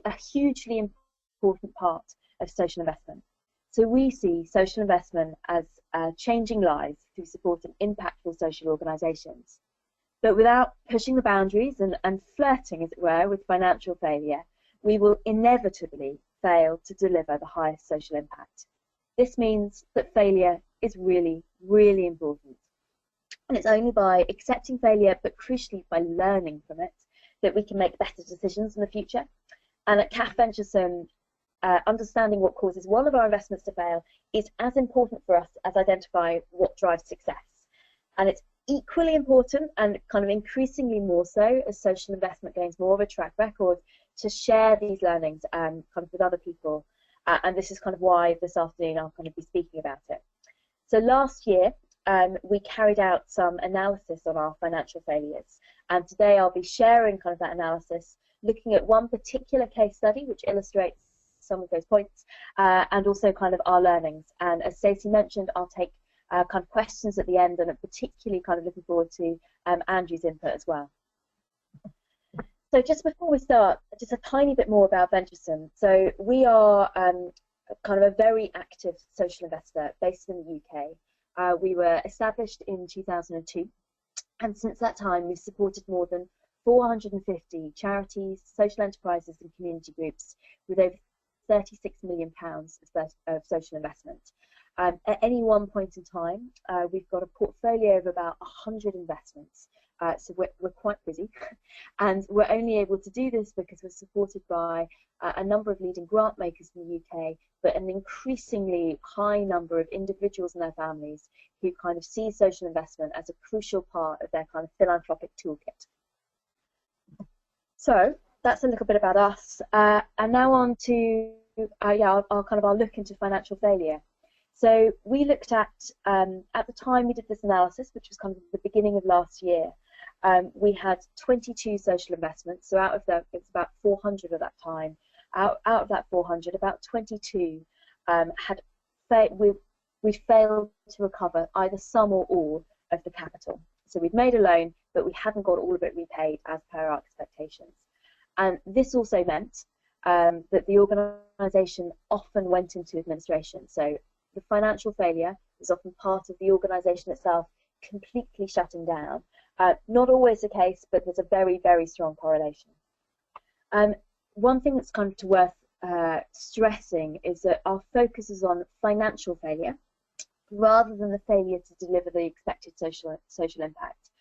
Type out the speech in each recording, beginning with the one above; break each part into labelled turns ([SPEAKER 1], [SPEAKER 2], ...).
[SPEAKER 1] a hugely important part of social investment. So we see social investment as changing lives through supporting impactful social organisations. But without pushing the boundaries and flirting, as it were, with financial failure, we will inevitably fail to deliver the highest social impact. This means that failure is really, really important. And it's only by accepting failure, but crucially by learning from it, that we can make better decisions in the future. And at CAF Venturesome, understanding what causes one of our investments to fail is as important for us as identifying what drives success. And it's equally important, and kind of increasingly more so as social investment gains more of a track record, to share these learnings kind of with other people. And this is kind of why this afternoon I'll kind of be speaking about it. So last year, we carried out some analysis on our financial failures. And today I'll be sharing kind of that analysis, looking at one particular case study which illustrates some of those points, and also kind of our learnings. And as Stacey mentioned, I'll take kind of questions at the end, and I'm particularly kind of looking forward to Andrew's input as well. So just before we start, just a tiny bit more about Venturesome. So we are kind of a very active social investor based in the UK. We were established in 2002, and since that time we've supported more than 450 charities, social enterprises and community groups with over £36 million of social investment. At any one point in time, we've got a portfolio of about 100 investments, so we're quite busy, and we're only able to do this because we're supported by a number of leading grant makers in the UK, but an increasingly high number of individuals and their families who kind of see social investment as a crucial part of their kind of philanthropic toolkit. So that's a little bit about us, and now on to our look into financial failure. So we looked at the time we did this analysis, which was kind of the beginning of last year, we had 22 social investments. So out of that, it's about 400 at that time. Out of that 400, about 22 we failed to recover either some or all of the capital. So we'd made a loan, but we hadn't got all of it repaid as per our expectations. And this also meant that the organisation often went into administration. So the financial failure is often part of the organisation itself completely shutting down. Not always the case, but there's a very, very strong correlation. One thing that's kind of worth stressing is that our focus is on financial failure rather than the failure to deliver the expected social impact.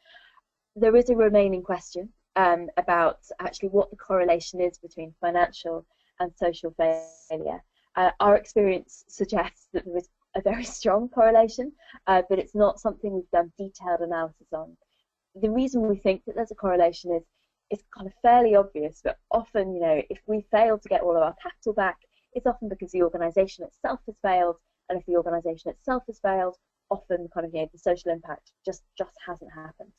[SPEAKER 1] There is a remaining question about actually what the correlation is between financial and social failure. Our experience suggests that there is a very strong correlation, but it's not something we've done detailed analysis on. The reason we think that there's a correlation is it's kind of fairly obvious, but often, you know, if we fail to get all of our capital back, it's often because the organisation itself has failed, and if the organisation itself has failed, often kind of, you know, the social impact just hasn't happened.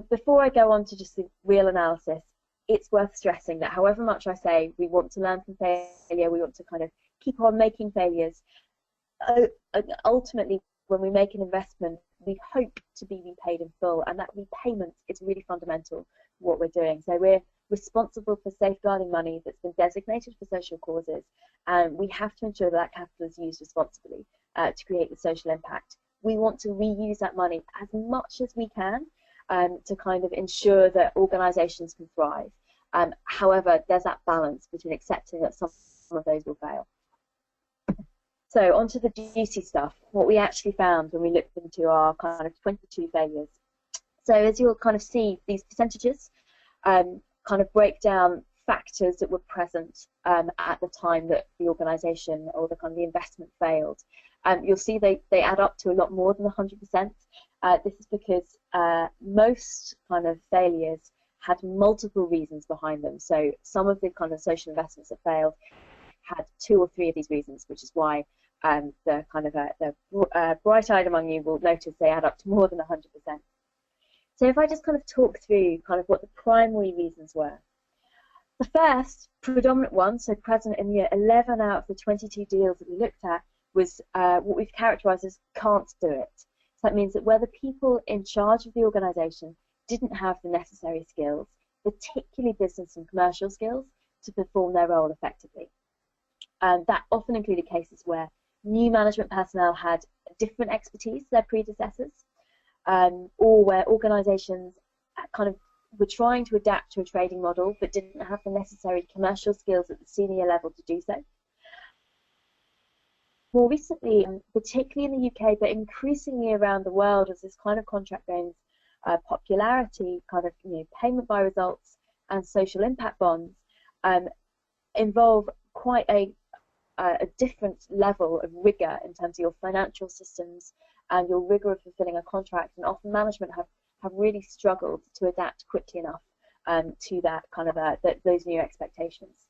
[SPEAKER 1] Before I go on to just the real analysis, it's worth stressing that however much I say we want to learn from failure, we want to kind of keep on making failures, ultimately when we make an investment, we hope to be repaid in full, and that repayment is really fundamental to what we're doing. So we're responsible for safeguarding money that's been designated for social causes, and we have to ensure that capital is used responsibly to create the social impact. We want to reuse that money as much as we can to kind of ensure that organisations can thrive. However, there's that balance between accepting that some of those will fail. So onto the juicy stuff, what we actually found when we looked into our kind of 22 failures. So as you'll kind of see, these percentages kind of break down factors that were present at the time that the organisation or the kind of the investment failed. You'll see they add up to a lot more than 100%. This is because most kind of failures had multiple reasons behind them. So some of the kind of social investments that failed had 2 or 3 of these reasons, which is why the kind of the bright-eyed among you will notice they add up to more than 100%. So if I just kind of talk through kind of what the primary reasons were. The first predominant one, so present in the 11 out of the 22 deals that we looked at, was what we've characterised as can't do it. So that means that where the people in charge of the organisation didn't have the necessary skills, particularly business and commercial skills, to perform their role effectively. That often included cases where new management personnel had different expertise to their predecessors, or where organisations kind of were trying to adapt to a trading model but didn't have the necessary commercial skills at the senior level to do so. More recently, particularly in the UK, but increasingly around the world, as this kind of contract gains popularity, kind of payment by results and social impact bonds involve quite a different level of rigour in terms of your financial systems and your rigour of fulfilling a contract, and often management have really struggled to adapt quickly enough to that kind of those new expectations.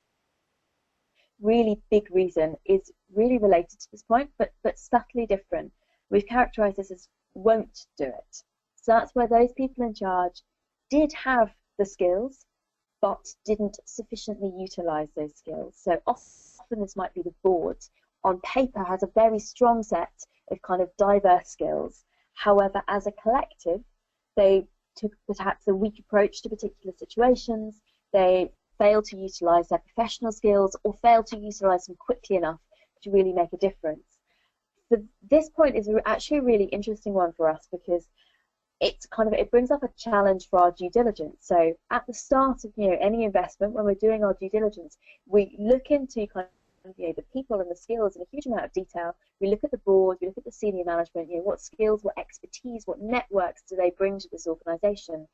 [SPEAKER 1] Really big reason is really related to this point, but subtly different. We've characterised this as won't do it. So that's where those people in charge did have the skills, but didn't sufficiently utilise those skills. So often this might be the board. On paper has a very strong set of kind of diverse skills. However, as a collective, they took perhaps a weak approach to particular situations. They failed to utilise their professional skills or failed to utilise them quickly enough to really make a difference. So this point is actually a really interesting one for us, because it brings up a challenge for our due diligence. So at the start of any investment, when we're doing our due diligence, we look into kind of the people and the skills in a huge amount of detail. We look at the board, we look at the senior management, what skills, what expertise, what networks do they bring to this organisation.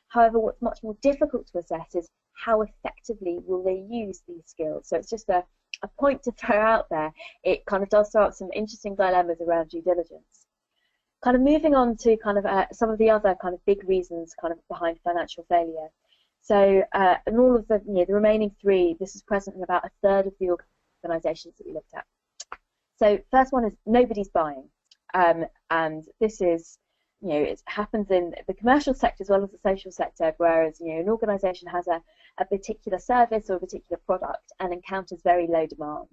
[SPEAKER 1] However, what's much more difficult to assess is how effectively will they use these skills. So it's just a point to throw out there. It kind of does throw up some interesting dilemmas around due diligence. Kind of moving on to kind of some of the other kind of big reasons kind of behind financial failure. So in all of the remaining three, this is present in about a third of the organisations that we looked at. So first one is nobody's buying, and this is it happens in the commercial sector as well as the social sector, whereas an organisation has a particular service or a particular product and encounters very low demand.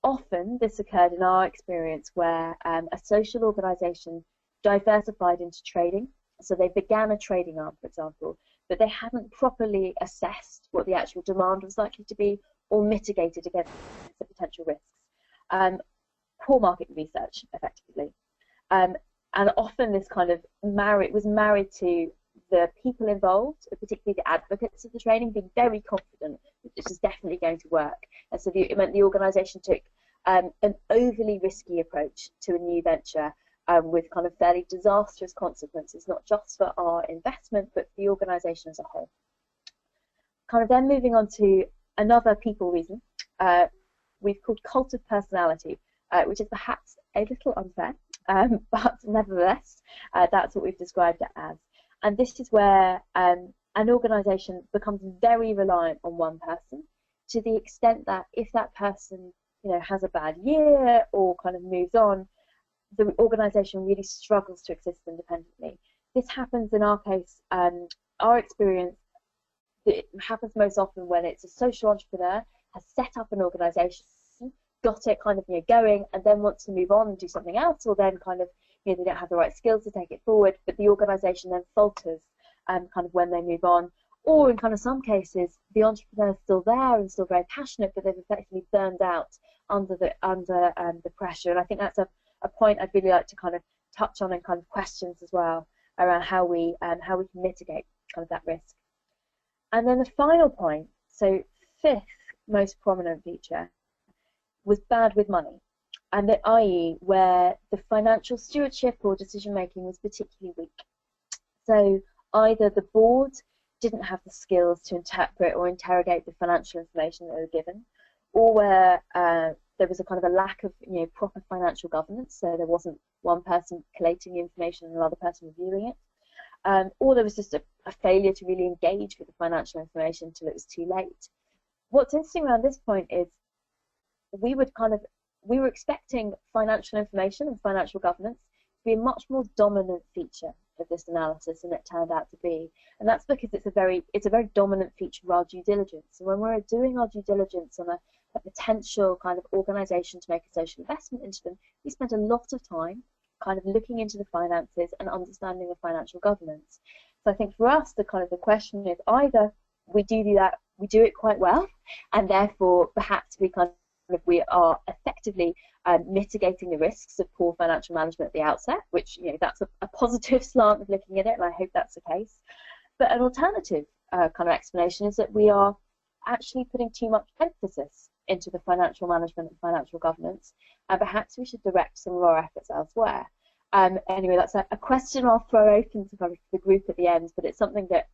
[SPEAKER 1] Often this occurred in our experience where a social organisation diversified into trading. So they began a trading arm, for example, but they hadn't properly assessed what the actual demand was likely to be or mitigated against the potential risks. Poor market research, effectively. And often this kind of was married to the people involved, particularly the advocates of the trading, being very confident that this is definitely going to work. And so it meant the organisation took an overly risky approach to a new venture with kind of fairly disastrous consequences, not just for our investment, but for the organisation as a whole. Kind of then moving on to another people reason, we've called cult of personality, which is perhaps a little unfair, but nevertheless, that's what we've described it as. And this is where an organisation becomes very reliant on one person, to the extent that if that person has a bad year or kind of moves on, the organisation really struggles to exist independently. This happens in our case, our experience, it happens most often when it's a social entrepreneur, has set up an organisation, got it kind of going, and then wants to move on and do something else, or then kind of they don't have the right skills to take it forward, but the organisation then falters kind of when they move on. Or in kind of some cases, the entrepreneur is still there and still very passionate, but they've effectively burned out under the pressure. And I think that's a point I'd really like to kind of touch on in kind of questions as well around how we can mitigate kind of that risk. And then the final point, so fifth most prominent feature, was bad with money, and that i.e. where the financial stewardship or decision making was particularly weak. So either the board didn't have the skills to interpret or interrogate the financial information that they were given, or where there was a kind of a lack of proper financial governance, so there wasn't one person collating the information and another person reviewing it, or there was just a failure to really engage with the financial information until it was too late. What's interesting around this point is we were expecting financial information and financial governance to be a much more dominant feature of this analysis than it turned out to be, and that's because it's a very dominant feature of our due diligence. So when we're doing our due diligence on a potential kind of organisation to make a social investment into them, we spend a lot of time kind of looking into the finances and understanding the financial governance. So I think for us, the question is either we do that. We do it quite well, and therefore perhaps we are effectively mitigating the risks of poor financial management at the outset, which, you know, that's a positive slant of looking at it, and I hope that's the case. But an alternative kind of explanation is that we are actually putting too much emphasis into the financial management and financial governance, and perhaps we should direct some of our efforts elsewhere. Anyway, that's a question I'll throw open to kind of the group at the end, but it's something that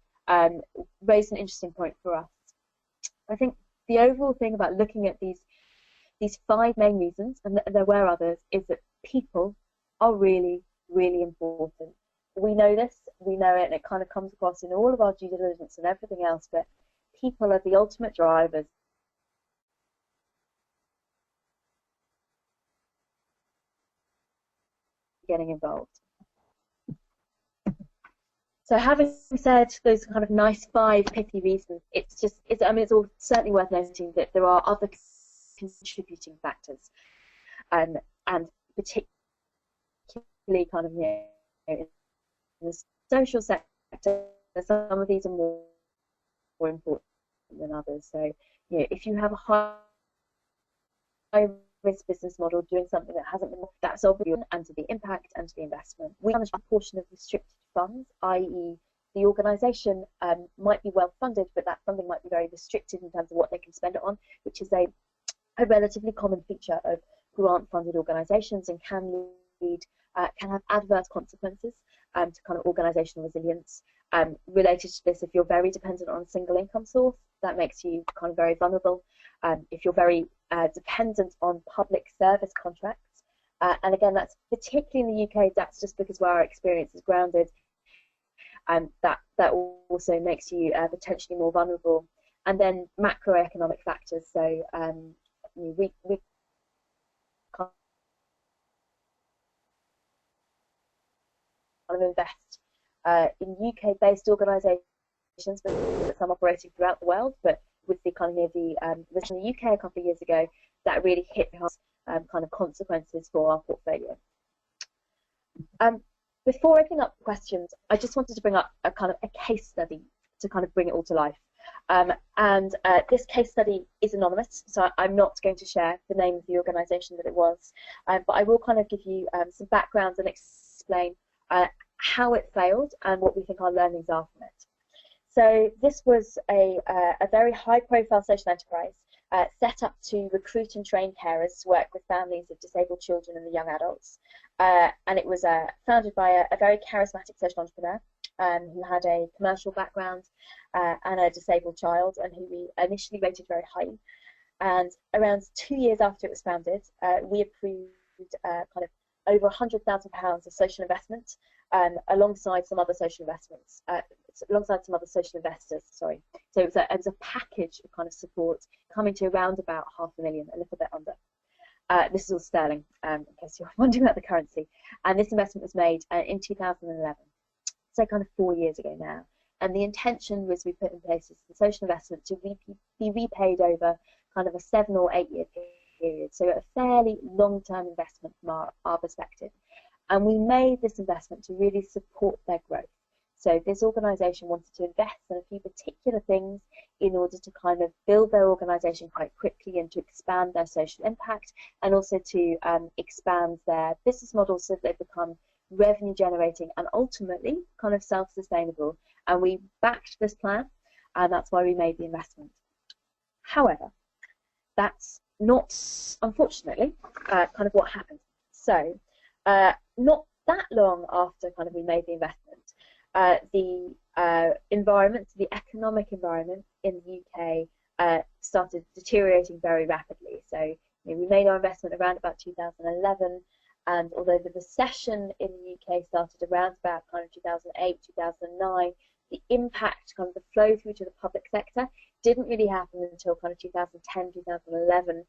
[SPEAKER 1] raised an interesting point for us. I think the overall thing about looking at these 5 main reasons, and there were others, is that people are really, really important. We know this, we know it, and it kind of comes across in all of our due diligence and everything else, but people are the ultimate drivers. Getting involved. So having said those kind of nice 5 pithy reasons, I mean, it's all certainly worth noting that there are other contributing factors, and particularly kind of, you know, in the social sector, some of these are more important than others. So, you know, if you have a high risk business model doing something that hasn't been, that's obvious, and to the impact and to the investment. We manage a portion of restricted funds, i.e. the organisation might be well funded, but that funding might be very restricted in terms of what they can spend it on, which is a relatively common feature of grant-funded organisations, and can have adverse consequences to kind of organisational resilience. Related to this, if you're very dependent on a single income source, that makes you kind of very vulnerable. If you're very dependent on public service contracts, and again, that's particularly in the UK, that's just because where our experience is grounded, that also makes you potentially more vulnerable. And then macroeconomic factors, so we kind of invest in UK-based organisations, but some operating throughout the world. But with the kind of the in the UK a couple of years ago, that really hit hard kind of consequences for our portfolio. Before opening up questions, I just wanted to bring up a kind of a case study to kind of bring it all to life. This case study is anonymous, so I'm not going to share the name of the organisation that it was, but I will kind of give you some background and explain how it failed and what we think our learnings are from it. So this was a very high-profile social enterprise set up to recruit and train carers to work with families of disabled children and the young adults. And it was founded by a very charismatic social entrepreneur who had a commercial background and a disabled child, and who we initially rated very highly. And around 2 years after it was founded, we approved kind of over £100,000 of social investment alongside some other social investments, alongside some other social investors, sorry. So it was a package of kind of support coming to around about £500,000, a little bit under. This is all sterling, in case you're wondering about the currency. And this investment was made in 2011, so kind of 4 years ago now. And the intention was we put in place the social investment to be repaid over kind of a 7 or 8 year period, so a fairly long-term investment from our perspective. And we made this investment to really support their growth. So this organisation wanted to invest in a few particular things in order to kind of build their organisation quite quickly and to expand their social impact, and also to expand their business model so that they become revenue generating and ultimately kind of self-sustainable. And we backed this plan, and that's why we made the investment. However, that's not, unfortunately, kind of what happened. So not that long after kind of we made the investment, the environment, the economic environment in the UK started deteriorating very rapidly. So we made our investment around about 2011, and although the recession in the UK started around about kind of 2008, 2009, the impact, kind of the flow through to the public sector, didn't really happen until kind of 2010, 2011,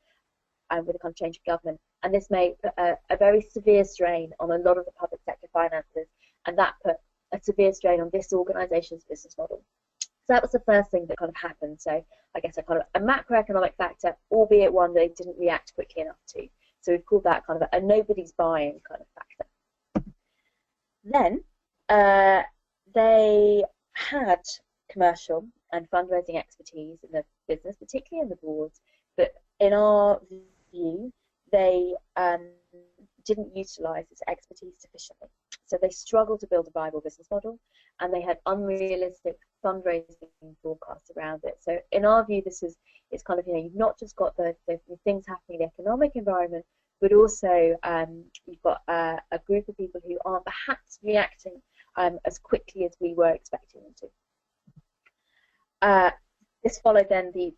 [SPEAKER 1] with a kind of change of government. And this made a very severe strain on a lot of the public sector finances, and that put a severe strain on this organisation's business model. So that was the first thing that kind of happened. So I guess a kind of a macroeconomic factor, albeit one they didn't react quickly enough to. So we've called that kind of a nobody's buying kind of factor. Then they had commercial and fundraising expertise in the business, particularly in the boards, but in our view, they didn't utilise this expertise sufficiently. So they struggled to build a viable business model, and they had unrealistic fundraising forecasts around it. So in our view, this is it's kind of, you know, you've not just got the things happening in the economic environment, but also you've got a group of people who aren't perhaps reacting as quickly as we were expecting them to. This followed then the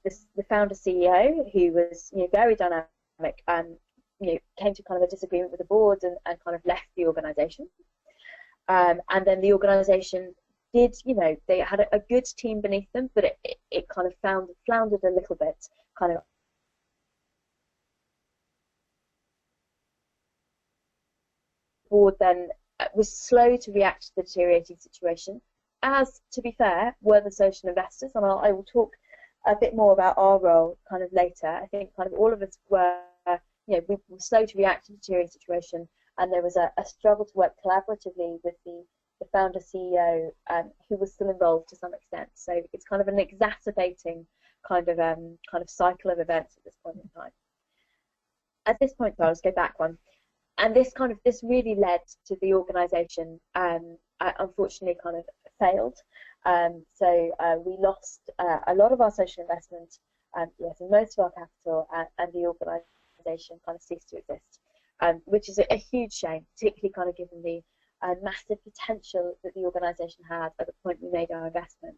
[SPEAKER 1] founder CEO, who was, you know, very dynamic, you know, came to kind of a disagreement with the board and kind of left the organisation. And then the organisation did, you know, they had a good team beneath them, but it kind of floundered a little bit, kind of. The board then was slow to react to the deteriorating situation, as, to be fair, were the social investors, and I will talk a bit more about our role kind of later. I think kind of all of us were, you know, we were slow to react to the deteriorating situation, and there was a struggle to work collaboratively with the founder CEO, who was still involved to some extent. So it's kind of an exacerbating kind of cycle of events at this point in time. At this point, though, I'll just go back one. And this really led to the organisation, unfortunately, kind of failed. So we lost a lot of our social investment, yes, and most of our capital, and the organisation kind of ceased to exist, which is a huge shame, particularly kind of given the massive potential that the organisation had at the point we made our investment.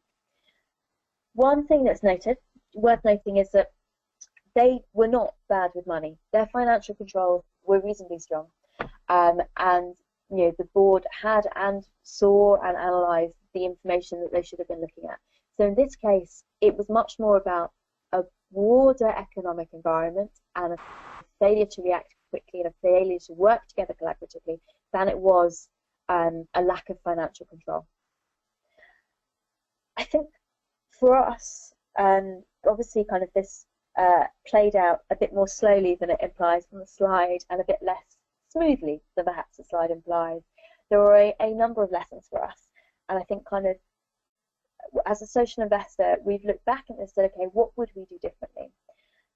[SPEAKER 1] One thing that's worth noting is that they were not bad with money. Their financial controls were reasonably strong, and you know, the board had and saw and analysed the information that they should have been looking at. So in this case, it was much more about a broader economic environment and a failure to react quickly and a failure to work together collaboratively than it was a lack of financial control. I think for us, obviously kind of this played out a bit more slowly than it implies from the slide, and a bit less smoothly than perhaps the slide implies. There were a number of lessons for us, and I think kind of as a social investor, we've looked back and said, okay, what would we do differently?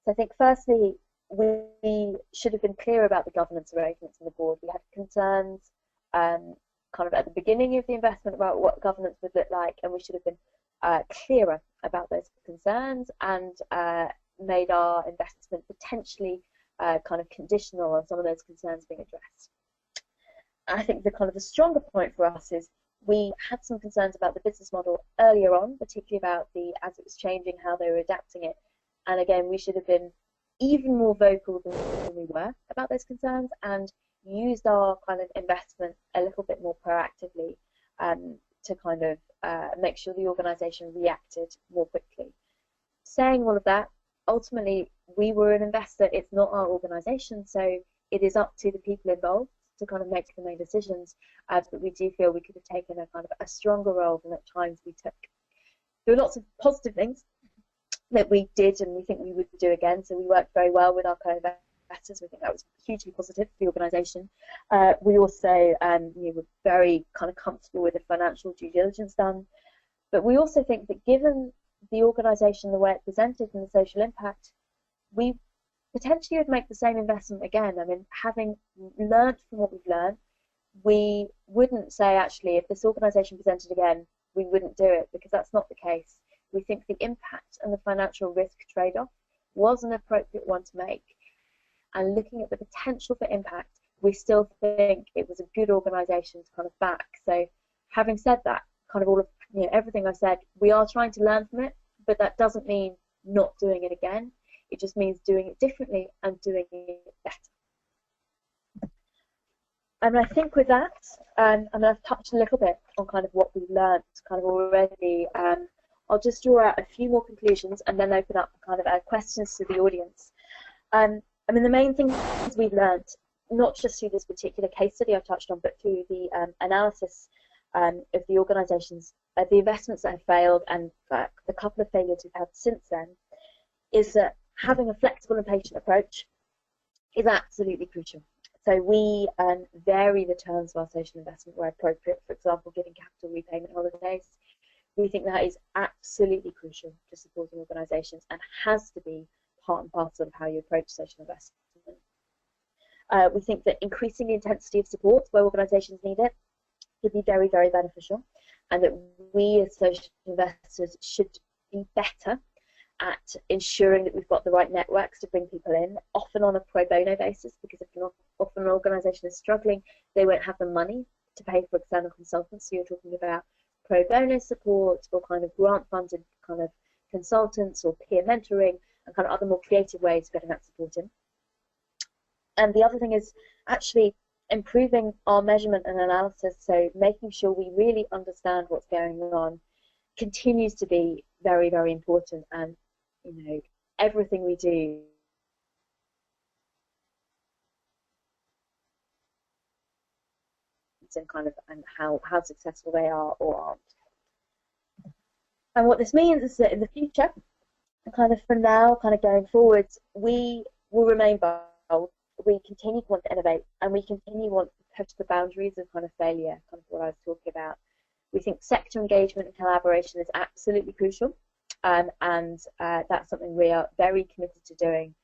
[SPEAKER 1] So I think firstly, we should have been clear about the governance arrangements on the board. We had concerns kind of at the beginning of the investment about what governance would look like, and we should have been clearer about those concerns and made our investment potentially kind of conditional on some of those concerns being addressed. I think the kind of the stronger point for us is we had some concerns about the business model earlier on, particularly about as it was changing, how they were adapting it. And again, we should have been even more vocal than we were about those concerns, and used our kind of investment a little bit more proactively to kind of make sure the organisation reacted more quickly. Saying all of that, ultimately we were an investor, it's not our organisation, so it is up to the people involved to kind of make the main decisions, but we do feel we could have taken a kind of a stronger role than at times we took. There were lots of positive things that we did and we think we would do again, so we worked very well with our co-investors. We think that was hugely positive for the organisation. We also were very kind of comfortable with the financial due diligence done, but we also think that given the organisation, the way it presented and the social impact, we potentially would make the same investment again. I mean, having learnt from what we've learned, we wouldn't say, actually, if this organisation presented again, we wouldn't do it, because that's not the case. We think the impact and the financial risk trade-off was an appropriate one to make. And looking at the potential for impact, we still think it was a good organisation to kind of back. So having said that, kind of all of everything I said, we are trying to learn from it, but that doesn't mean not doing it again. It just means doing it differently and doing it better. And I think with that, and I've touched a little bit on kind of what we've learned kind of already. I'll just draw out a few more conclusions and then open up kind of questions to the audience. I mean, the main things we've learned, not just through this particular case study I've touched on, but through the analysis of the organisations, the investments that have failed, and the couple of failures we've had since then, is that having a flexible and patient approach is absolutely crucial. So we vary the terms of our social investment where appropriate, for example, giving capital repayment holidays. we think that is absolutely crucial to supporting organisations and has to be part and parcel of how you approach social investment. We think that increasing the intensity of support where organisations need it could be very, very beneficial, and that we as social investors should be better at ensuring that we've got the right networks to bring people in, often on a pro bono basis, because if often an organisation is struggling, they won't have the money to pay for external consultants. So you're talking about pro bono support or kind of grant funded kind of consultants or peer mentoring and kind of other more creative ways of getting that support in. And the other thing is actually improving our measurement and analysis, so making sure we really understand what's going on continues to be very, very important. And you know, everything we do and kind of and how successful they are or aren't. And what this means is that in the future, kind of from now, kind of going forwards, we will remain bold. We continue to want to innovate, and we continue to want to push the boundaries of kind of failure, kind of what I was talking about. We think sector engagement and collaboration is absolutely crucial, and that's something we are very committed to doing,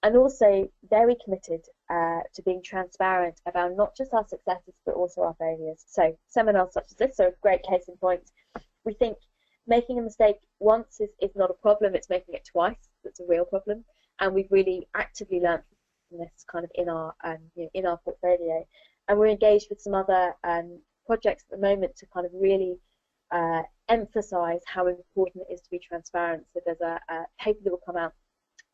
[SPEAKER 1] and also very committed to being transparent about not just our successes but also our failures. So seminars such as this are a great case in point. We think making a mistake once is not a problem, it's making it twice that's a real problem, and we've really actively learned this kind of in our portfolio, and we're engaged with some other projects at the moment to kind of really emphasize how important it is to be transparent. So there's a paper that will come out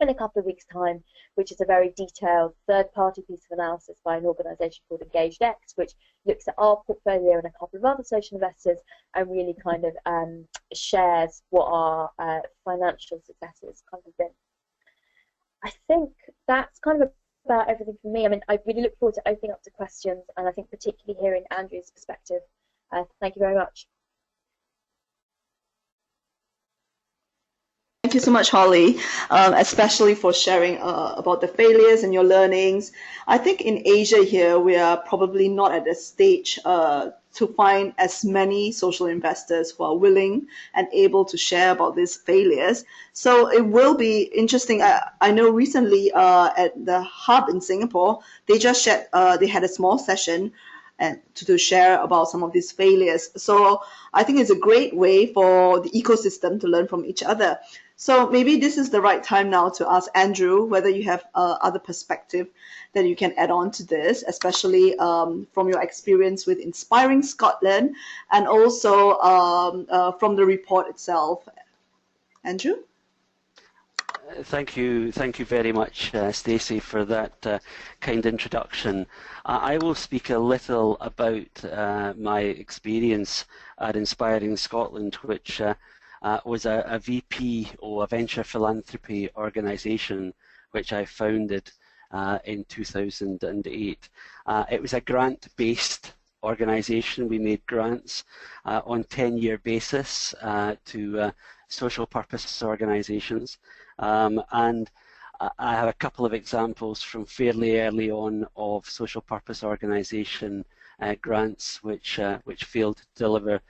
[SPEAKER 1] in a couple of weeks' time, which is a very detailed third-party piece of analysis by an organisation called EngageDX, which looks at our portfolio and a couple of other social investors and really kind of shares what our financial successes kind of been. I think that's kind of about everything from me. I mean, I really look forward to opening up to questions, and I think particularly hearing Andrew's perspective. Thank you very much.
[SPEAKER 2] Thank you so much, Holly, especially for sharing about the failures and your learnings. I think in Asia here, we are probably not at a stage to find as many social investors who are willing and able to share about these failures. So it will be interesting. I know recently at the hub in Singapore, they just shared, they had a small session and to share about some of these failures. So I think it's a great way for the ecosystem to learn from each other. So maybe this is the right time now to ask Andrew whether you have other perspective that you can add on to this, especially from your experience with Inspiring Scotland and also from the report itself. Andrew?
[SPEAKER 3] Thank you very much, Stacey, for that kind introduction. I will speak a little about my experience at Inspiring Scotland, which was a VP or a venture philanthropy organisation which I founded in 2008. It was a grant-based organisation. We made grants on 10-year basis to social purpose organisations, and I have a couple of examples from fairly early on of social purpose organisation grants which failed to deliver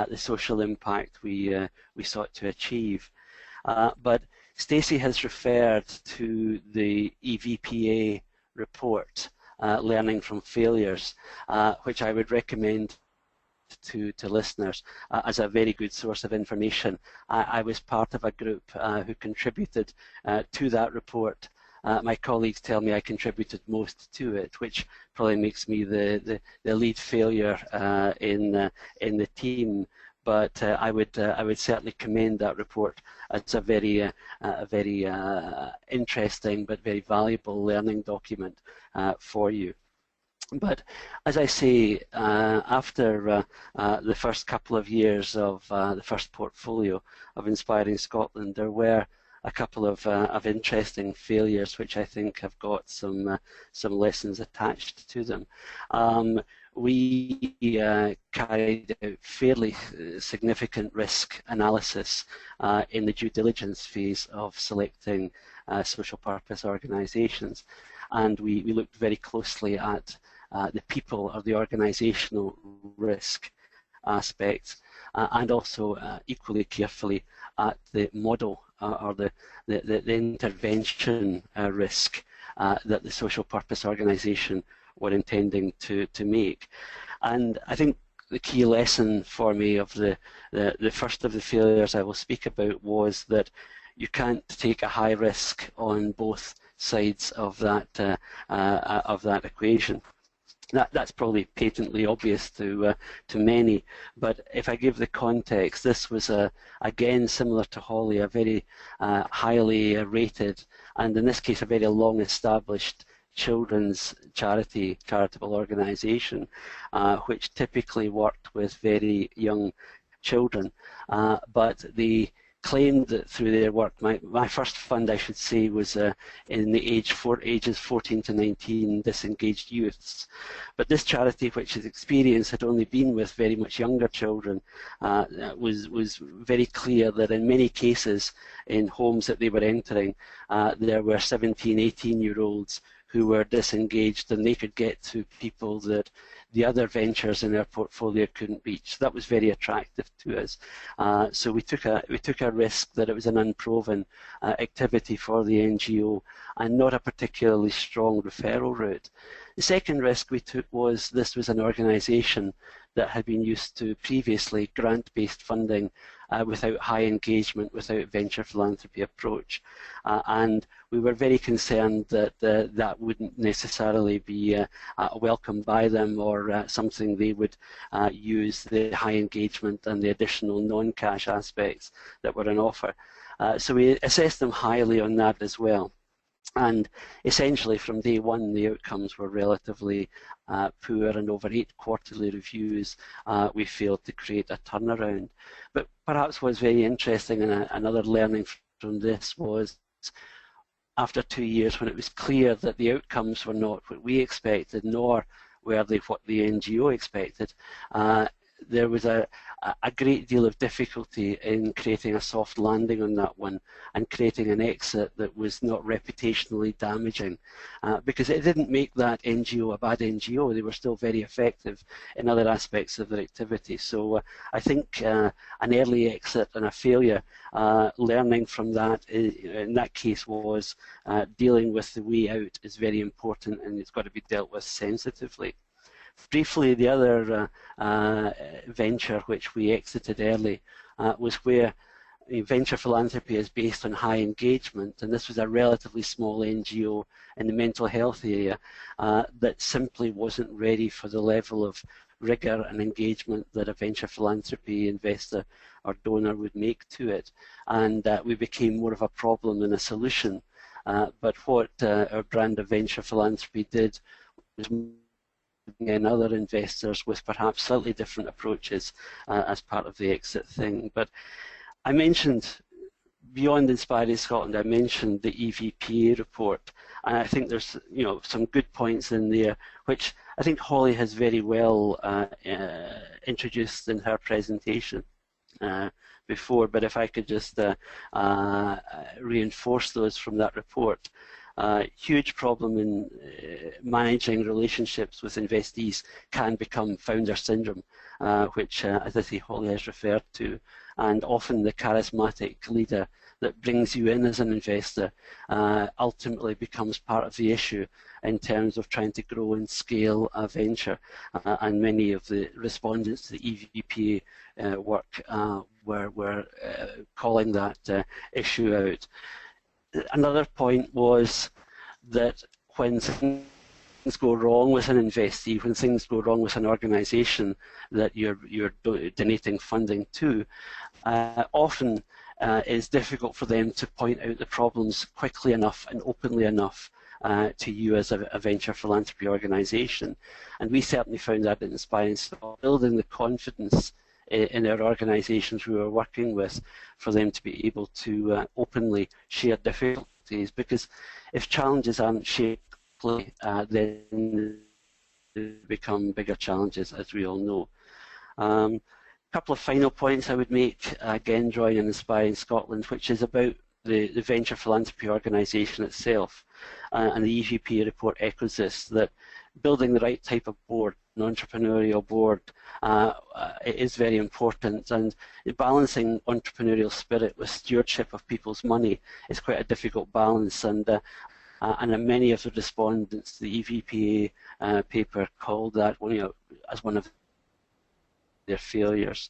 [SPEAKER 3] the social impact we sought to achieve. But Stacey has referred to the EVPA report, Learning from Failures, which I would recommend to listeners as a very good source of information. I was part of a group who contributed to that report. My colleagues tell me I contributed most to it, which probably makes me the lead failure in the team. But I would certainly commend that report as a very interesting but very valuable learning document for you. But as I say, after the first couple of years of the first portfolio of Inspiring Scotland, there were a couple of interesting failures which I think have got some lessons attached to them. We carried out fairly significant risk analysis in the due diligence phase of selecting social purpose organisations, and we looked very closely at the people or the organisational risk aspects. and also equally carefully at the model or the intervention risk that the social purpose organisation were intending to make. And I think the key lesson for me of the first of the failures I will speak about was that you can't take a high risk on both sides of that equation. That's probably patently obvious to many, but if I give the context, this was again similar to Holly, a very highly rated, and in this case a very long established children's charitable organisation, which typically worked with very young children, but the claimed that through their work, my first fund, I should say, was in the ages 14 to 19 disengaged youths. But this charity, which its experience had only been with very much younger children, was very clear that in many cases in homes that they were entering, there were 17, 18-year-olds who were disengaged, and they could get to people that the other ventures in their portfolio couldn't reach. That was very attractive to us. So we took a risk that it was an unproven activity for the NGO and not a particularly strong referral route. The second risk we took was this was an organisation that had been used to previously grant-based funding without high engagement, without venture philanthropy approach. And we were very concerned that that wouldn't necessarily be welcomed by them or something they would use the high engagement and the additional non-cash aspects that were on offer. So we assessed them highly on that as well. And essentially from day one the outcomes were relatively poor, and over 8 quarterly reviews we failed to create a turnaround. But perhaps what's very interesting, and another learning from this, was after 2 years, when it was clear that the outcomes were not what we expected, nor were they what the NGO expected, there was a great deal of difficulty in creating a soft landing on that one and creating an exit that was not reputationally damaging, because it didn't make that NGO a bad NGO. They were still very effective in other aspects of their activity. So I think an early exit and a failure, learning from that in that case was dealing with the way out is very important, and it's got to be dealt with sensitively. Briefly, the other venture which we exited early was where venture philanthropy is based on high engagement, and this was a relatively small NGO in the mental health area that simply wasn't ready for the level of rigour and engagement that a venture philanthropy investor or donor would make to it, and we became more of a problem than a solution. But what our brand of venture philanthropy did was and other investors with perhaps slightly different approaches as part of the exit thing. But I mentioned, beyond Inspiring Scotland, I mentioned the EVPA report, and I think there's some good points in there, which I think Holly has very well introduced in her presentation before, but if I could just reinforce those from that report. Huge problem in managing relationships with investees can become founder syndrome, which, as I say, Holly has referred to, and often the charismatic leader that brings you in as an investor ultimately becomes part of the issue in terms of trying to grow and scale a venture, and many of the respondents to the EVPA work were calling that issue out. Another point was that when things go wrong with an investee, when things go wrong with an organisation that you're donating funding to, often it's difficult for them to point out the problems quickly enough and openly enough to you as a venture philanthropy organisation. And we certainly found that inspiring, so building the confidence in our organisations we were working with for them to be able to openly share difficulties, because if challenges aren't shared, then they become bigger challenges, as we all know. A couple of final points I would make, again drawing on Inspiring Scotland, which is about the venture philanthropy organisation itself, and the EVPA report echoes this, that building the right type of board, an entrepreneurial board, is very important, and balancing entrepreneurial spirit with stewardship of people's money is quite a difficult balance, and many of the respondents to the EVPA paper called that as one of their failures.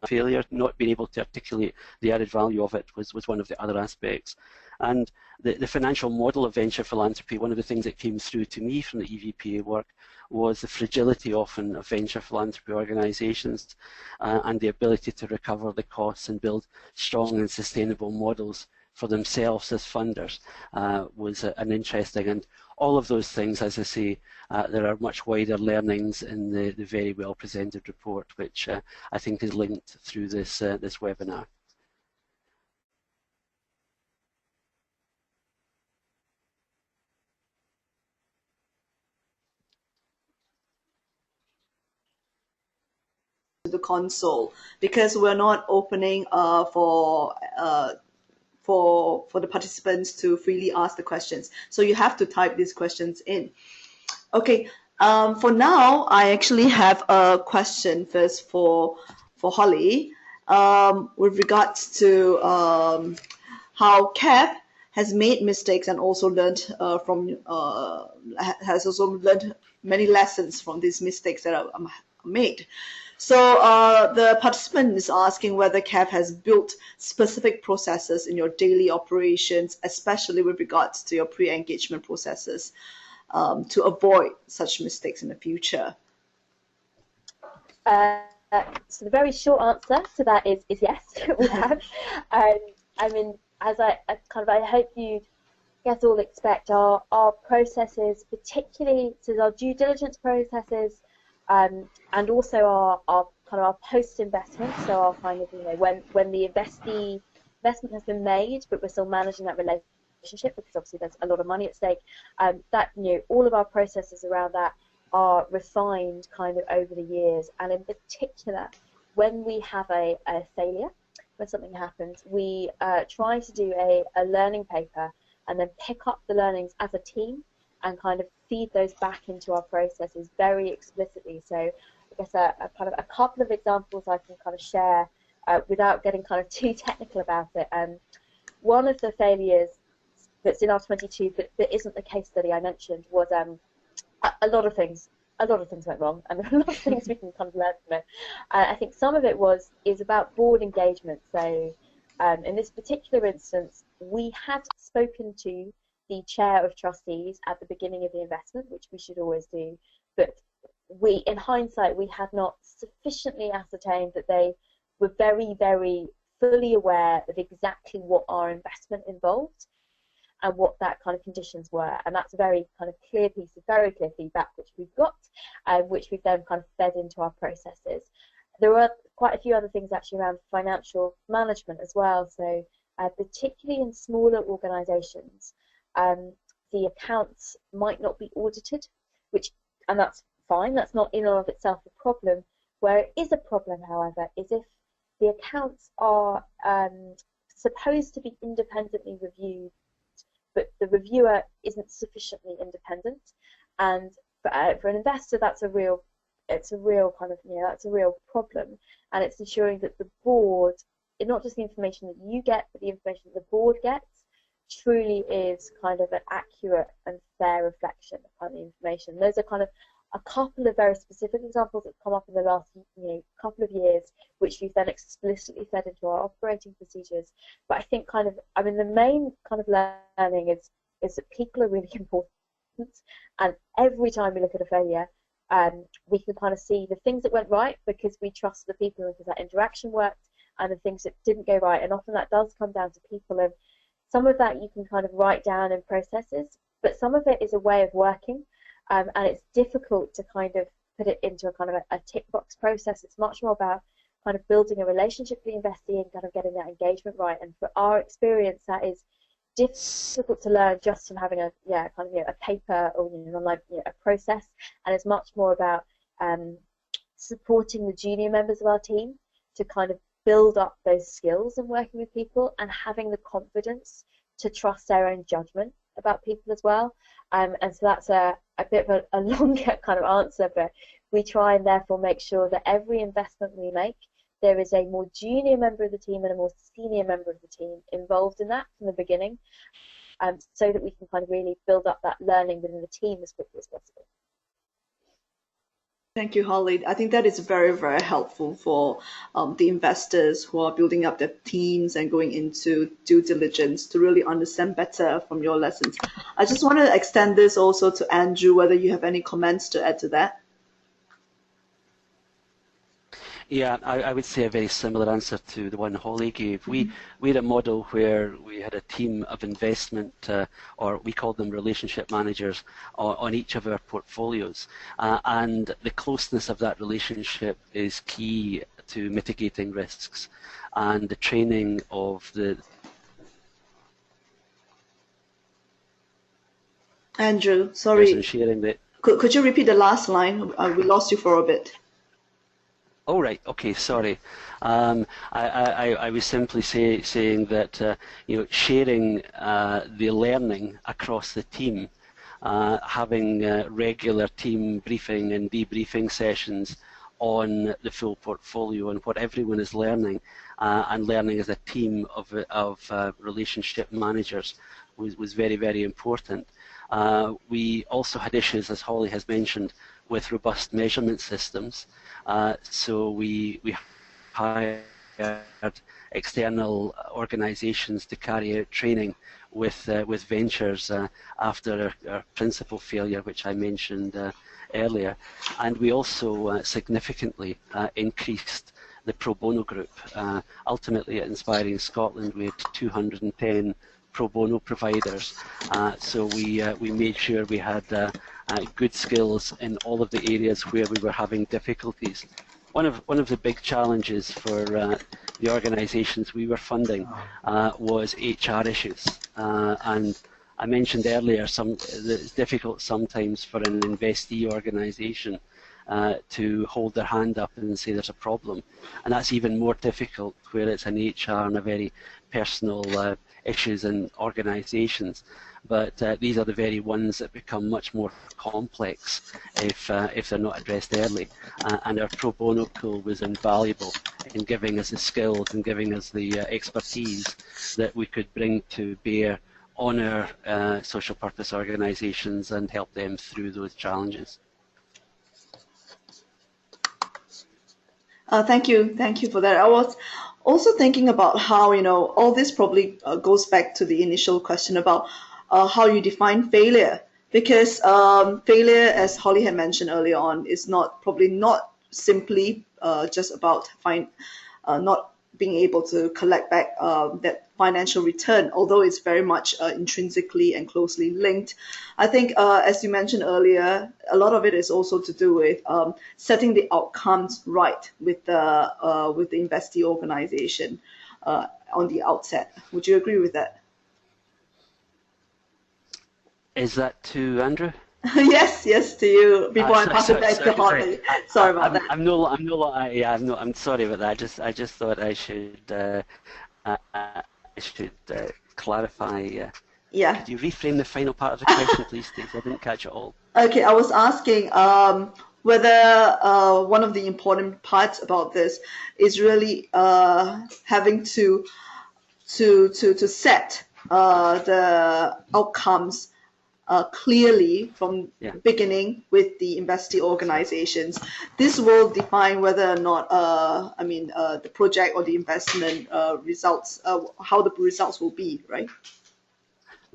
[SPEAKER 3] Failure, not being able to articulate the added value of it was one of the other aspects. And the financial model of venture philanthropy, one of the things that came through to me from the EVPA work was the fragility often of venture philanthropy organisations and the ability to recover the costs and build strong and sustainable models for themselves as funders was an interesting, and all of those things, as I say, there are much wider learnings in the very well presented report, which I think is linked through this webinar.
[SPEAKER 2] The console, because we're not opening for the participants to freely ask the questions. So you have to type these questions in. Okay, for now, I actually have a question first for Holly with regards to how CAF has made mistakes and also learned has also learned many lessons from these mistakes that are made. So the participant is asking whether CAF has built specific processes in your daily operations, especially with regards to your pre-engagement processes, to avoid such mistakes in the future.
[SPEAKER 1] So the very short answer to that is yes, we have. I mean, as I hope you guys all expect, our processes, particularly so our due diligence processes, and also our post-investment, so our kind of when the investment has been made, but we're still managing that relationship because obviously there's a lot of money at stake. That all of our processes around that are refined kind of over the years, and in particular, when we have a failure, when something happens, we try to do a learning paper and then pick up the learnings as a team and kind of feed those back into our processes very explicitly. So I guess a couple of examples I can kind of share without getting kind of too technical about it. One of the failures that's in R22 that isn't the case study I mentioned was a lot of things went wrong, and there are a lot of things we can kind of learn from it. I think some of it is about board engagement. So in this particular instance, we had spoken to the chair of trustees at the beginning of the investment, which we should always do, but in hindsight, we had not sufficiently ascertained that they were very, very fully aware of exactly what our investment involved and what that kind of conditions were. And that's a very kind of very clear feedback which we've got, which we've then kind of fed into our processes. There were quite a few other things actually around financial management as well. So particularly in smaller organisations, the accounts might not be audited, and that's fine. That's not in and of itself a problem. Where it is a problem, however, is if the accounts are supposed to be independently reviewed, but the reviewer isn't sufficiently independent, and for an investor, that's a real kind of that's a real problem, and it's ensuring that the board, not just the information that you get, but the information that the board gets, truly is kind of an accurate and fair reflection of kind of the information. Those are kind of a couple of very specific examples that have come up in the last couple of years, which we've then explicitly fed into our operating procedures. But I think the main kind of learning is that people are really important, and every time we look at a failure, we can kind of see the things that went right because we trust the people because that interaction worked, and the things that didn't go right, and often that does come down to people. And some of that you can kind of write down in processes, but some of it is a way of working, and it's difficult to kind of put it into a kind of a tick box process. It's much more about kind of building a relationship with the investee and kind of getting that engagement right. And for our experience, that is difficult to learn just from having a paper or online a process, and it's much more about supporting the junior members of our team to kind of build up those skills in working with people and having the confidence to trust their own judgment about people as well. And so that's a bit of a longer kind of answer, but we try and therefore make sure that every investment we make, there is a more junior member of the team and a more senior member of the team involved in that from the beginning, so that we can kind of really build up that learning within the team as quickly as possible.
[SPEAKER 2] Thank you, Holly. I think that is very, very helpful for the investors who are building up their teams and going into due diligence to really understand better from your lessons. I just want to extend this also to Andrew, whether you have any comments to add to that.
[SPEAKER 3] Yeah, I would say a very similar answer to the one Holly gave. We had a model where we had a team of investment, or we called them relationship managers, on each of our portfolios. And the closeness of that relationship is key to mitigating risks. And the training of the...
[SPEAKER 2] Andrew, sorry.
[SPEAKER 3] Sharing the...
[SPEAKER 2] Could you repeat the last line? We lost you for a bit.
[SPEAKER 3] Oh, right. Okay, sorry. I was simply saying that sharing the learning across the team, having regular team briefing and debriefing sessions on the full portfolio and what everyone is learning, and learning as a team of relationship managers was very, very important. We also had issues, as Holly has mentioned, with robust measurement systems. So we hired external organisations to carry out training with ventures after our principal failure, which I mentioned earlier. And we also significantly increased the pro bono group. Ultimately, at Inspiring Scotland, we had 210 pro bono providers. So we made sure we had good skills in all of the areas where we were having difficulties. One of the big challenges for the organisations we were funding was HR issues, and I mentioned earlier that it's difficult sometimes for an investee organisation to hold their hand up and say there's a problem, and that's even more difficult where it's an HR and a very personal issues in organisations. But these are the very ones that become much more complex if they're not addressed early. And our pro bono pool was invaluable in giving us the skills and giving us the expertise that we could bring to bear on our social purpose organisations and help them through those challenges.
[SPEAKER 2] Thank you for that. I was also thinking about how, all this probably goes back to the initial question about how you define failure, because failure, as Holly had mentioned earlier on, is probably not simply just about not being able to collect back that financial return, although it's very much intrinsically and closely linked. I think, as you mentioned earlier, a lot of it is also to do with setting the outcomes right with the investee organization on the outset. Would you agree with that?
[SPEAKER 3] Is that to Andrew?
[SPEAKER 2] Yes, to you. Before I pass it back to Holly. Sorry about that.
[SPEAKER 3] I'm sorry about that. I just thought I should clarify.
[SPEAKER 2] Yeah.
[SPEAKER 3] Could you reframe the final part of the question, please, Steve? I didn't catch it all.
[SPEAKER 2] Okay, I was asking whether one of the important parts about this is really having to set the outcomes clearly from the beginning with the investee organizations. This will define whether or not, the project or the investment results, how the results will be, right?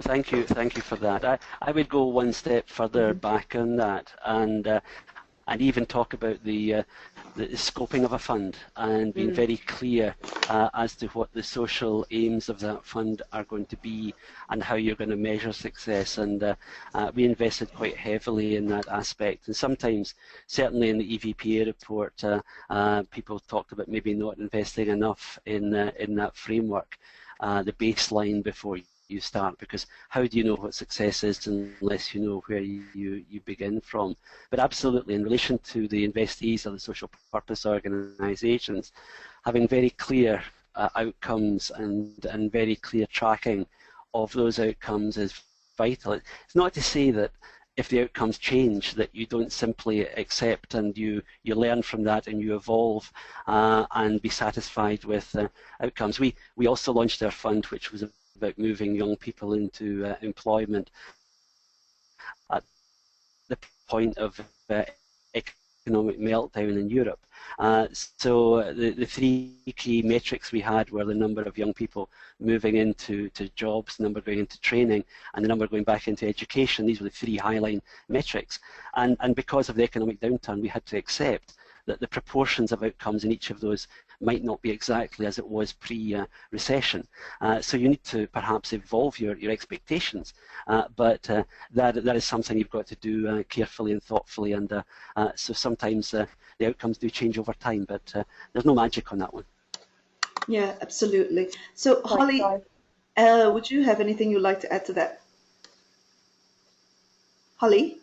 [SPEAKER 3] Thank you for that. I would go one step further back on that, and even talk about the scoping of a fund and being very clear as to what the social aims of that fund are going to be and how you're going to measure success. And we invested quite heavily in that aspect. And sometimes, certainly in the EVPA report, people talked about maybe not investing enough in that framework, the baseline before you start, because how do you know what success is unless you know where you begin from? But absolutely, in relation to the investees of the social purpose organisations, having very clear outcomes and very clear tracking of those outcomes is vital. It's not to say that if the outcomes change that you don't simply accept and you learn from that and you evolve and be satisfied with outcomes. We also launched our fund, which was about moving young people into employment at the point of economic meltdown in Europe. So the three key metrics we had were the number of young people moving into jobs, the number going into training, and the number going back into education. These were the three highline metrics. And because of the economic downturn, we had to accept that the proportions of outcomes in each of those might not be exactly as it was pre-recession. So you need to perhaps evolve your expectations, but that is something you've got to do carefully and thoughtfully, and so sometimes the outcomes do change over time, but there's no magic on that one.
[SPEAKER 2] Yeah, absolutely. So Holly, would you have anything you'd like to add to that? Holly?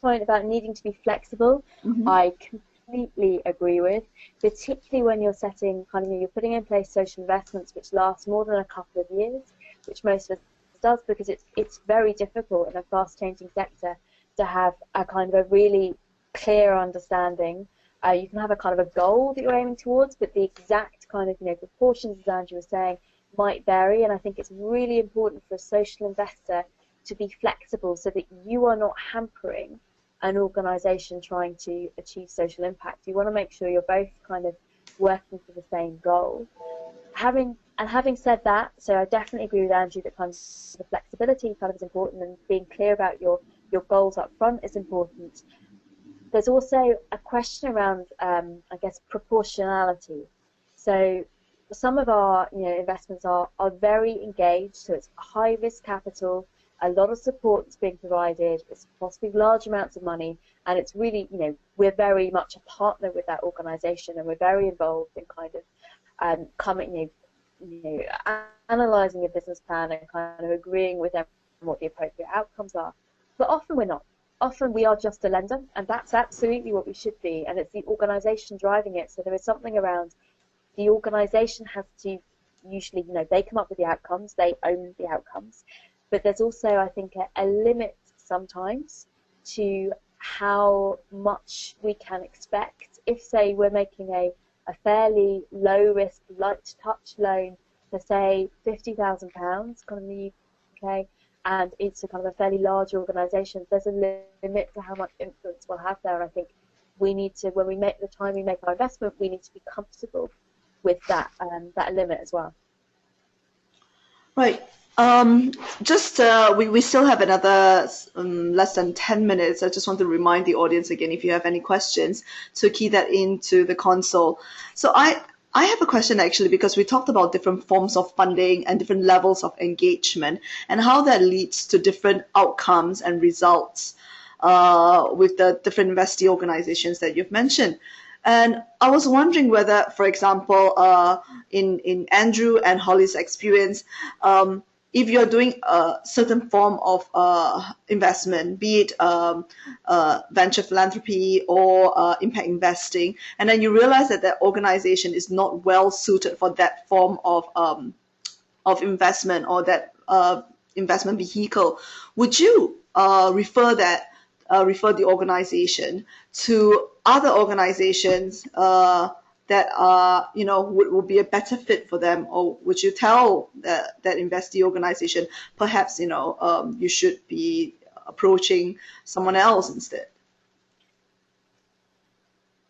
[SPEAKER 1] Point about needing to be flexible, I completely agree with, particularly when you're setting you're putting in place social investments which last more than a couple of years, which most of us does, because it's very difficult in a fast changing sector to have a kind of a really clear understanding. You can have a kind of a goal that you're aiming towards, but the exact kind of proportions, as Andrew was saying, might vary, and I think it's really important for a social investor to be flexible so that you are not hampering an organisation trying to achieve social impact. You want to make sure you're both kind of working for the same goal. Having said that, so I definitely agree with Andrew that kind of the flexibility kind of is important, and being clear about your goals up front is important. There's also a question around, I guess, proportionality. So some of our investments are very engaged, so it's high risk capital. A lot of support is being provided, it's possibly large amounts of money, and it's really, we're very much a partner with that organisation, and we're very involved in kind of analysing a business plan and kind of agreeing with them on what the appropriate outcomes are. But often we're not. Often we are just a lender, and that's absolutely what we should be, and it's the organisation driving it. So there is something around the organisation has to usually, they come up with the outcomes, they own the outcomes. But there's also, I think, a limit sometimes to how much we can expect. If, say, we're making a fairly low-risk, light-touch loan for, say, £50,000 kind of in the UK, and it's a kind of a fairly large organisation, there's a limit to how much influence we'll have there. And I think we need to, when we make our investment, we need to be comfortable with that limit as well.
[SPEAKER 2] Right. We still have another less than 10 minutes. I just want to remind the audience again, if you have any questions, to key that into the console. So I have a question actually, because we talked about different forms of funding and different levels of engagement and how that leads to different outcomes and results with the different investee organizations that you've mentioned. And I was wondering whether, for example, in Andrew and Holly's experience, if you're doing a certain form of investment, be it venture philanthropy or impact investing, and then you realize that that organization is not well suited for that form of investment or that investment vehicle, would you refer the organization to other organizations that are, would be a better fit for them? Or would you tell that investee organization, perhaps, you should be approaching someone else instead?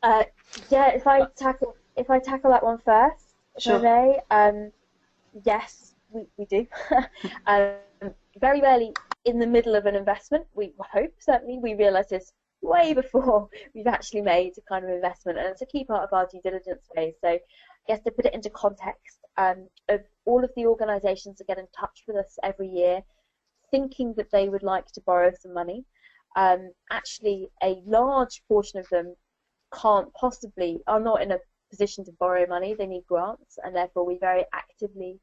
[SPEAKER 1] Yeah, if I tackle that one first, if
[SPEAKER 2] Sure.
[SPEAKER 1] I may, yes, we do. Very rarely in the middle of an investment, we hope, certainly, we realise this way before we've actually made a kind of investment, and it's a key part of our due diligence phase. So I guess to put it into context, of all of the organisations that get in touch with us every year thinking that they would like to borrow some money, actually a large portion of them are not in a position to borrow money. They need grants, and therefore we very actively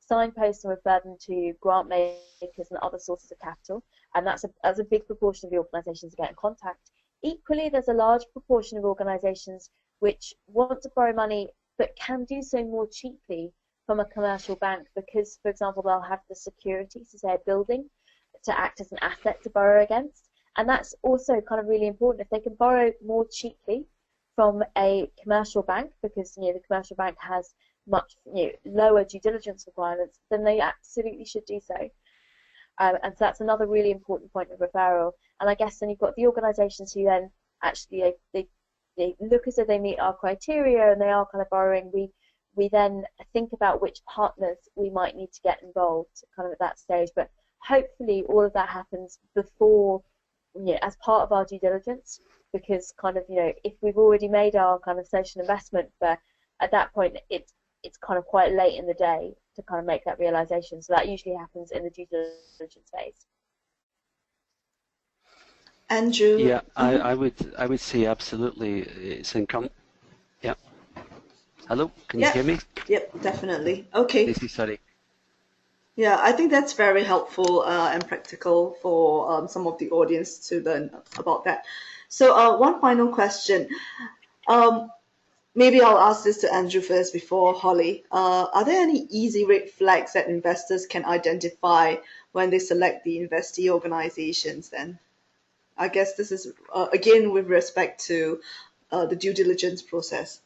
[SPEAKER 1] signpost and refer them to grant makers and other sources of capital, and that's a big proportion of the organisations that get in contact. Equally, there's a large proportion of organisations which want to borrow money but can do so more cheaply from a commercial bank because, for example, they'll have the security, so say a building, to act as an asset to borrow against. And that's also kind of really important. If they can borrow more cheaply from a commercial bank because the commercial bank has much lower due diligence requirements, then they absolutely should do so. And so that's another really important point of referral. And I guess then you've got the organisations who then actually they look as though they meet our criteria and they are kind of borrowing. We then think about which partners we might need to get involved kind of at that stage. But hopefully all of that happens before, as part of our due diligence, because kind of, if we've already made our kind of social investment, but at that point it's kind of quite late in the day to kind of make that realization. So that usually happens in the due diligence phase.
[SPEAKER 2] Andrew?
[SPEAKER 3] Yeah, I would say absolutely it's incumbent. Yeah. Hello, can you hear me?
[SPEAKER 2] Yep, definitely. Okay.
[SPEAKER 3] Sorry.
[SPEAKER 2] Yeah, I think that's very helpful and practical for some of the audience to learn about that. So one final question. Maybe I'll ask this to Andrew first before Holly. Are there any easy red flags that investors can identify when they select the investee organizations then? I guess this is, again, with respect to the due diligence process.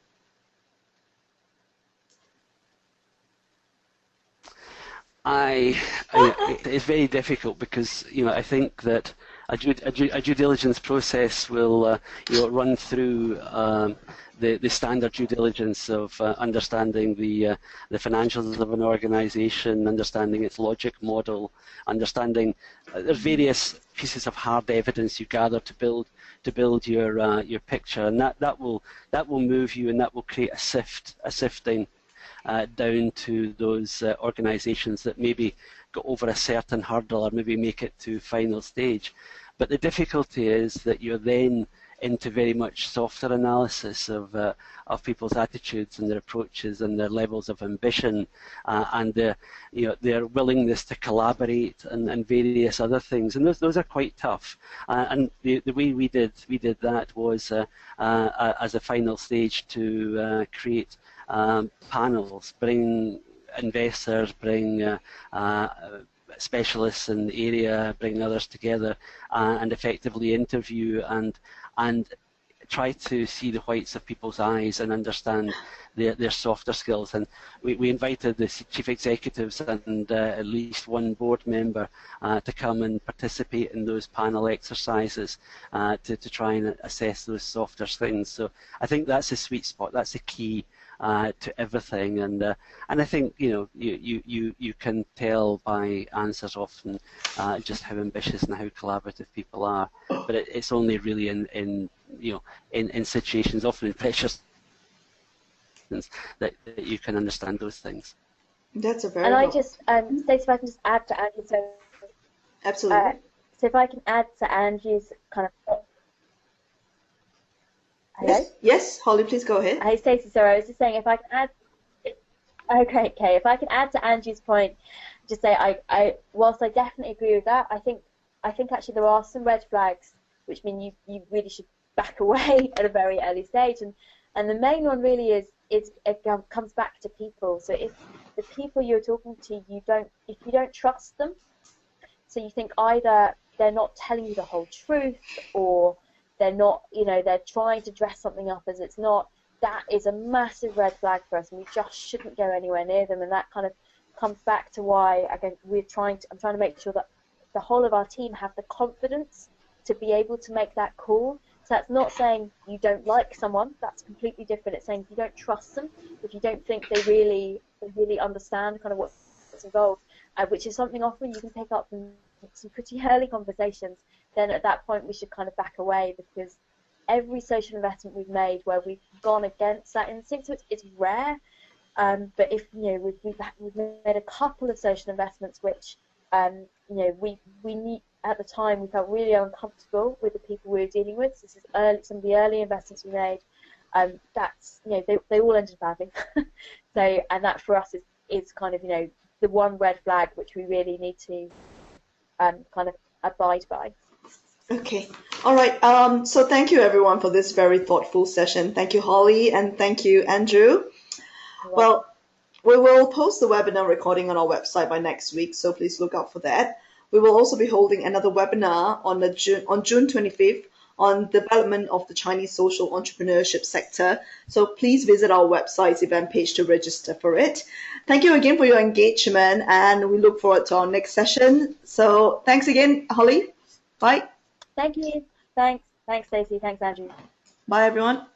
[SPEAKER 3] It's very difficult because I think that a due diligence process will run through the standard due diligence of understanding the financials of an organisation, understanding its logic model, understanding there's various pieces of hard evidence you gather to build your picture, and that will move you, and that will create a sifting down to those organisations that maybe go over a certain hurdle or maybe make it to final stage. But the difficulty is that you're then into very much softer analysis of people's attitudes and their approaches and their levels of ambition and their willingness to collaborate and various other things, and those are quite tough. And the way we did that was as a final stage to create panels, bring investors, bring specialists in the area, bring others together, and effectively interview and try to see the whites of people's eyes and understand their softer skills. And we invited the chief executives and at least one board member to come and participate in those panel exercises to try and assess those softer things. So I think that's a sweet spot. That's a key to everything, and I think you can tell by answers often just how ambitious and how collaborative people are. But it's only really in situations, often in pressures, that you can understand those things.
[SPEAKER 2] That's a very.
[SPEAKER 1] And I just Stacey, if I can just add to Andrew, so
[SPEAKER 2] absolutely.
[SPEAKER 1] So if I can add to Andrew's kind of. Hello?
[SPEAKER 2] Yes, Holly, please go ahead.
[SPEAKER 1] Hey, Stacey, sorry, I was just saying if I can add. Okay, if I can add to Andrew's point, just say whilst I definitely agree with that, I think actually there are some red flags which mean you really should back away at a very early stage, and the main one really is it comes back to people. So if the people you're talking to if you don't trust them, so you think either they're not telling you the whole truth or they're not, they're trying to dress something up as it's not, that is a massive red flag for us, and we just shouldn't go anywhere near them. And that kind of comes back to why, again, I'm trying to make sure that the whole of our team have the confidence to be able to make that call. So that's not saying you don't like someone, that's completely different. It's saying if you don't trust them, if you don't think they really understand kind of what's involved, which is something often you can pick up from some pretty early conversations, then at that point we should kind of back away, because every social investment we've made where we've gone against that instinct, so it's rare, but if we've made a couple of social investments which we need, at the time we felt really uncomfortable with the people we were dealing with. So this is some of the early investments we made. That's they all ended badly. So, and that for us is kind of the one red flag which we really need to kind of abide by.
[SPEAKER 2] Okay. All right. So thank you everyone for this very thoughtful session. Thank you, Holly, and thank you, Andrew. Well, We will post the webinar recording on our website by next week, so please look out for that. We will also be holding another webinar on June 25th on development of the Chinese social entrepreneurship sector. So please visit our website's event page to register for it. Thank you again for your engagement, and we look forward to our next session. So thanks again, Holly. Bye.
[SPEAKER 1] Thank you. Thanks. Thanks, Stacey. Thanks, Andrew.
[SPEAKER 2] Bye, everyone.